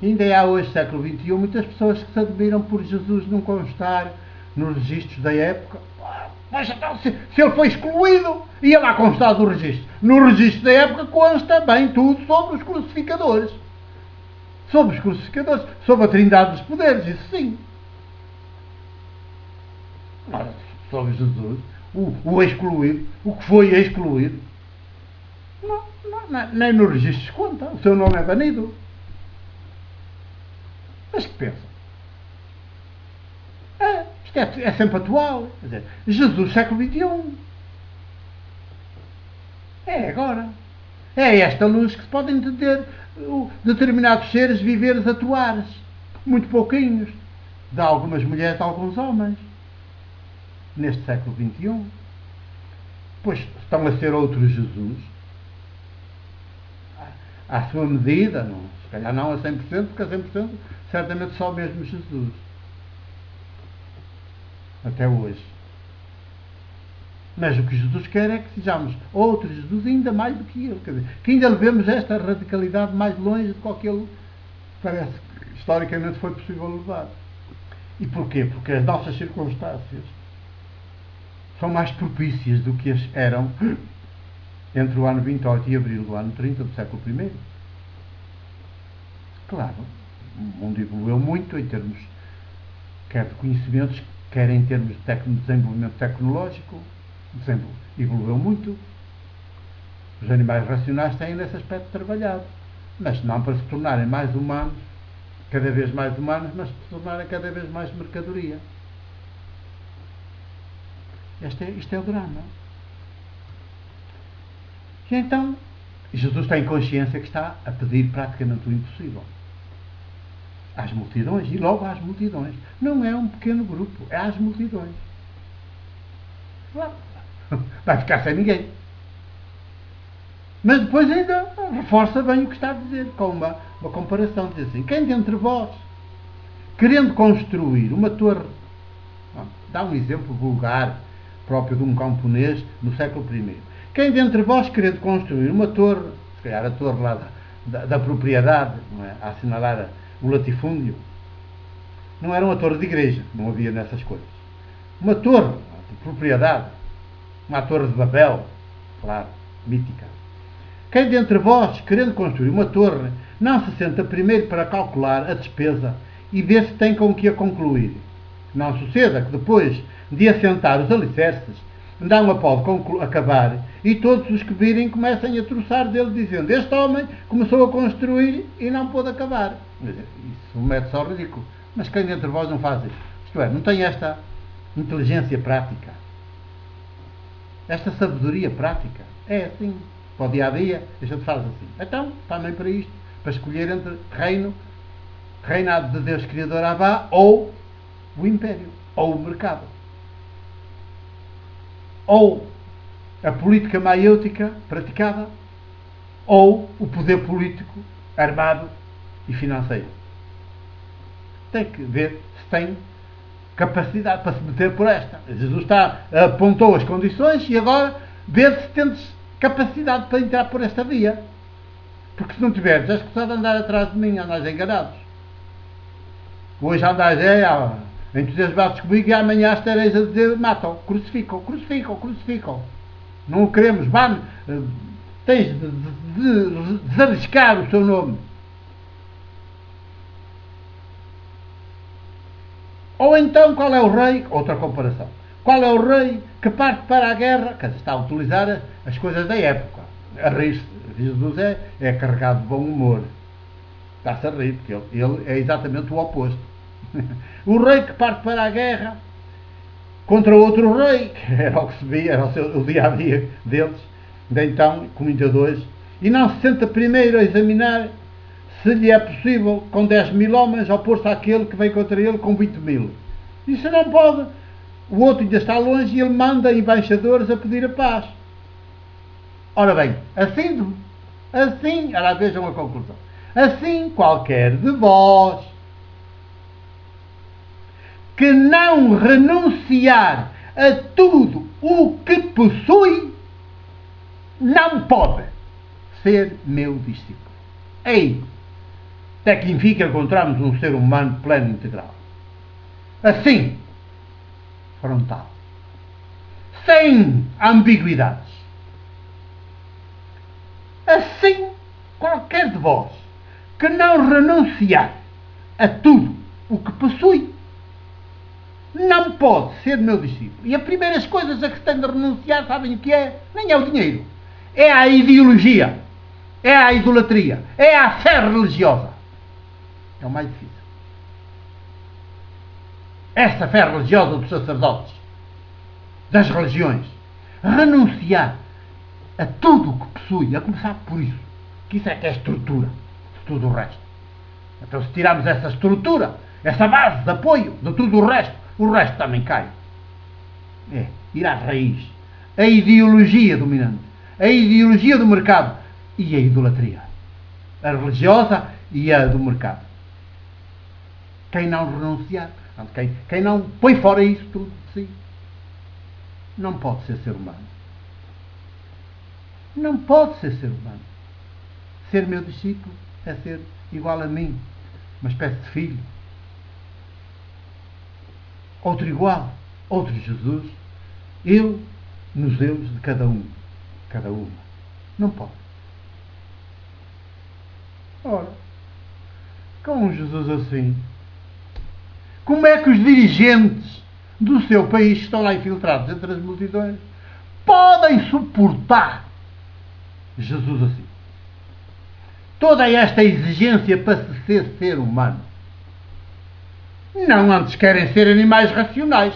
Ainda há hoje, século XXI, muitas pessoas que se admiram por Jesus não constar nos registros da época. Mas então, se ele foi excluído, ia lá constar do registro. No registro da época consta bem tudo sobre os crucificadores. Sobre os crucificadores, sobre a trindade dos poderes, isso sim. Agora, sobre Jesus, o excluído, o que foi excluído, nem no registro se conta. O seu nome é banido. Mas que pensam? Isto é sempre atual. Quer dizer, Jesus, século XXI. É agora. É esta luz que se podem entender determinados seres viveres atuares. Muito pouquinhos. De algumas mulheres, de alguns homens. Neste século XXI. Pois estão a ser outros Jesus. À sua medida, não, se calhar não a 100%, porque a 100% certamente só mesmo Jesus. Até hoje. Mas o que Jesus quer é que sejamos outros Jesus ainda mais do que ele. Quer dizer, que ainda levemos esta radicalidade mais longe do que aquele que parece que historicamente foi possível levar. E porquê? Porque as nossas circunstâncias são mais propícias do que as eram entre o ano 28 e abril do ano 30 do século I. Claro, o mundo evoluiu muito em termos quer de conhecimentos, quer em termos de desenvolvimento tecnológico. Evoluiu muito. Os animais racionais têm nesse aspecto trabalhado, mas não para se tornarem mais humanos, cada vez mais humanos, mas para se tornarem cada vez mais mercadoria. Isto é o drama. E então, Jesus tem consciência que está a pedir praticamente o impossível. Às multidões, e logo às multidões. Não é um pequeno grupo, é às multidões. Claro, vai ficar sem ninguém. Mas depois ainda reforça bem o que está a dizer, com uma comparação. Diz assim, quem dentre vós, querendo construir uma torre, dá um exemplo vulgar, próprio de um camponês no século I. Quem dentre vós, querendo construir uma torre, se calhar a torre lá da propriedade, não é? A assinalar o latifúndio, não era uma torre de igreja, não havia nessas coisas. Uma torre de propriedade, uma torre de Babel, claro, mítica. Quem dentre vós, querendo construir uma torre, não se senta primeiro para calcular a despesa e ver se tem com que a concluir? Não suceda que depois de assentar os alicerces, não a pode acabar, e todos os que virem comecem a troçar dele, dizendo, este homem começou a construir e não pôde acabar. Isso mete só ridículo. Mas quem dentre vós não faz isso? Isto é, não tem esta inteligência prática, esta sabedoria prática. É assim, para o dia a dia, a gente faz assim. Então, também para isto, para escolher entre reinado de Deus Criador Abá, ou o império, ou o mercado, ou a política maiêutica praticada, ou o poder político armado e financeiro. Tem que ver se tem capacidade para se meter por esta. Jesus apontou as condições e agora vê se tens capacidade para entrar por esta via. Porque se não tiveres, és que só de andar atrás de mim, andas enganados. Hoje andais entusiasmados comigo e amanhã estareis a dizer, matam, crucificam, crucificam, crucificam. Não o queremos, tens de desarriscar o seu nome. Ou então, qual é o rei? Outra comparação. Qual é o rei que parte para a guerra? Que está a utilizar as coisas da época. A rir-se. Jesus é carregado de bom humor. Está-se a rir, porque ele é exatamente o oposto. O rei que parte para a guerra contra outro rei, que era o que se via, era o dia-a-dia deles, de então, comentadores, e não se senta primeiro a examinar se lhe é possível, com 10.000 homens, opor-se àquele que vem contra ele com 20.000. Isso não pode. O outro ainda está longe e ele manda embaixadores a pedir a paz. Ora bem, assim, ora vejam a conclusão. Assim, qualquer de vós que não renunciar a tudo o que possui, não pode ser meu discípulo. Ei! até que enfim que encontramos um ser humano pleno e integral. Assim, frontal, sem ambiguidades. Assim, qualquer de vós que não renunciar a tudo o que possui, não pode ser meu discípulo. E as primeiras coisas a que se tem de renunciar, sabem o que é? Nem é o dinheiro. É a ideologia. É a idolatria. É a fé religiosa. É o mais difícil. Essa fé religiosa dos sacerdotes, das religiões. Renunciar a tudo o que possui, a começar por isso. Que isso é que é a estrutura de tudo o resto. Então, se tirarmos essa estrutura, essa base de apoio de tudo o resto também cai. É, ir à raiz. A ideologia dominante, a ideologia do mercado e a idolatria. A religiosa e a do mercado. Quem não renunciar, quem não põe fora isso tudo de si, não pode ser ser humano. Não pode ser ser humano. Ser meu discípulo é ser igual a mim, uma espécie de filho. Outro igual, outro Jesus. Eu nos eus de cada um, cada uma. Não pode. Ora, com um Jesus assim, como é que os dirigentes do seu país que estão lá infiltrados entre as multidões podem suportar Jesus assim? Toda esta exigência para se ser humano. Não, antes querem ser animais racionais.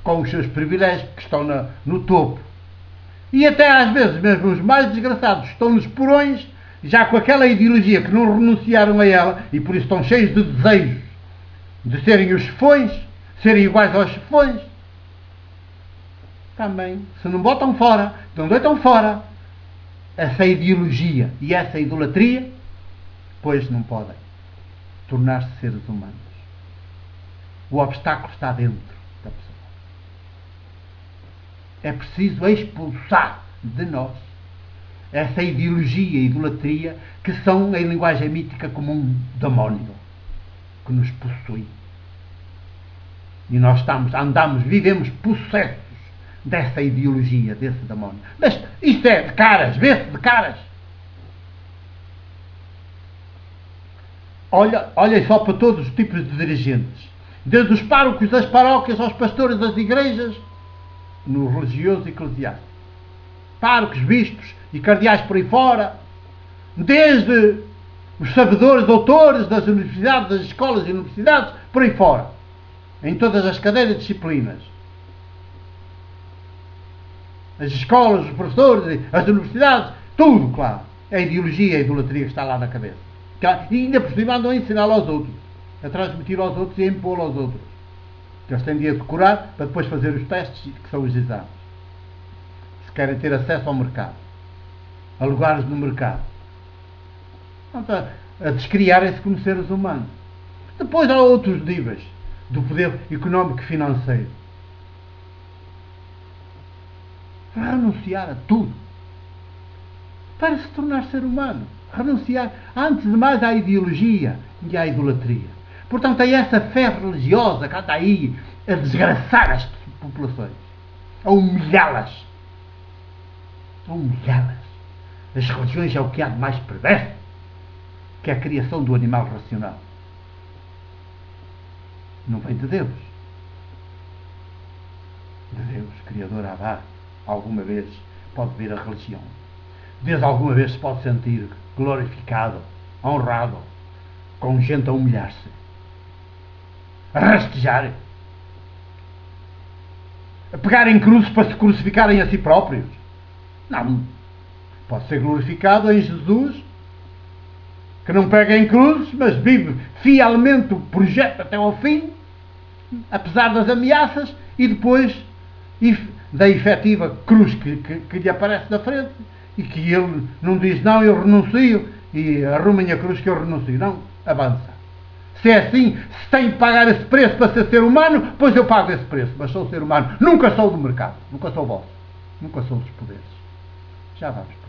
Com os seus privilégios, que estão no topo. E até às vezes, mesmo os mais desgraçados, estão nos porões, já com aquela ideologia que não renunciaram a ela, e por isso estão cheios de desejos de serem os chefões, serem iguais aos chefões. Também, se não botam fora, não deitam fora essa ideologia e essa idolatria, pois não podem tornar-se seres humanos. O obstáculo está dentro da pessoa. É preciso expulsar de nós essa ideologia e idolatria que são, em linguagem mítica, como um demónio que nos possui. E nós andamos, vivemos possessos dessa ideologia, desse demónio. Mas isto é de caras, vê-se de caras. Olhem só para todos os tipos de dirigentes. Desde os párocos das paróquias aos pastores das igrejas, no religioso e eclesiástico. Párocos, bispos e cardeais por aí fora. Desde os sabedores, doutores das universidades, das escolas e universidades, por aí fora. Em todas as cadeiras e disciplinas. As escolas, os professores, as universidades, tudo, claro. É a ideologia, a idolatria que está lá na cabeça. E ainda por cima andam a ensiná-lo aos outros. A transmitir aos outros e a impô-lo aos outros. Que eles têm de decorar para depois fazer os testes, que são os exames. Se querem ter acesso ao mercado. A lugares no mercado. A descriarem-se como seres humanos. Depois há outros níveis do poder económico e financeiro. Renunciar a tudo para se tornar ser humano. Renunciar, antes de mais, à ideologia e à idolatria. Portanto, é essa fé religiosa que anda aí a desgraçar as populações, a humilhá-las. A humilhá-las. As religiões é o que há de mais perverso, que é a criação do animal racional. Não vem de Deus. De Deus, Criador Abá. Alguma vez pode vir a religião. Deus alguma vez se pode sentir glorificado, honrado, com gente a humilhar-se, a rastejar, a pegar em cruzes para se crucificarem a si próprios. Não. Pode ser glorificado em Jesus, que não pega em cruzes, mas vive fielmente o projeto até ao fim, apesar das ameaças, e depois da efetiva cruz que lhe aparece na frente, e que ele não diz, não, eu renuncio, e arrumem a cruz que eu renuncio. Não, avança. Se é assim, se tem de pagar esse preço para ser humano, pois eu pago esse preço, mas sou ser humano. Nunca sou do mercado, nunca sou vosso, nunca sou dos poderes. Já vamos.